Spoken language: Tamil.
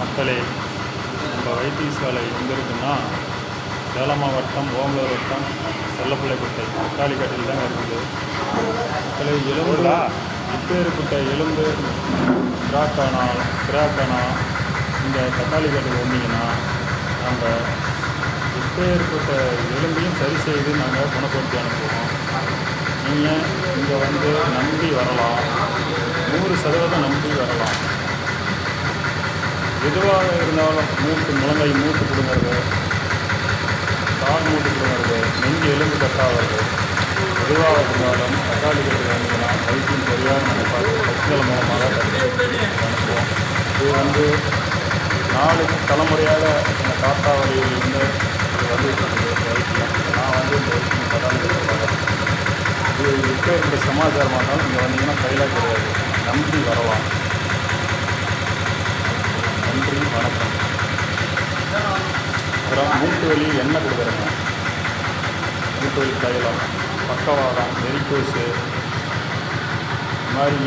மக்களே, நம்ம வைத்தியசாலை எங்கே இருக்குன்னா சேலம் மாவட்டம் ஓமலூர் வட்டம் செல்லப்பிள்ளைக்குட்டை தக்காளிக்கட்டில் தான் இருக்குது. மக்களே, எலும்புலா இப்பேற்பட்ட எலும்பு கிராக்கானா இந்த தக்காளிக்கட்டில் வந்தீங்கன்னா நாங்கள் இப்பேற்பட்ட எலும்பையும் சரி செய்து நாங்கள் குணப்படுத்தி அனுப்புவோம். நீங்கள் இங்கே வந்து நம்பி வரலாம், 100% நம்பி வரலாம். எதுவாக இருந்தாலும் முழங்கை மூட்டு கொடுங்கிறது, கால் மூட்டு கொடுங்கிறது, நெஞ்சு எலும்பு கட்டாவது, எதுவாக இருந்தாலும் தக்காளி கட்டு வந்தீங்கன்னா வைத்தியம் சரியாக நாங்கள் பார்த்து பசுக்கள் மூலமாக அனுப்புவோம். இது வந்து 4 தலைமுறையாக எங்கள் தாத்தா வழியிலிருந்து இது வந்து வைத்தியம். நான் வந்து இந்த வைத்தியம் தக்காளி கட்டு இது இப்போ இந்த சமாச்சாரமாக இருந்தாலும் இங்கே வந்தீங்கன்னா கையில் கிடையாது, நம்பி வரலாம். நன்றி, வணக்கம். அப்புறம் மூட்டு வலி எண்ணெய் கொடுக்குறேங்க. மூட்டு வலி தைலம், பக்கவாதம், வெரிகோஸு இது மாதிரி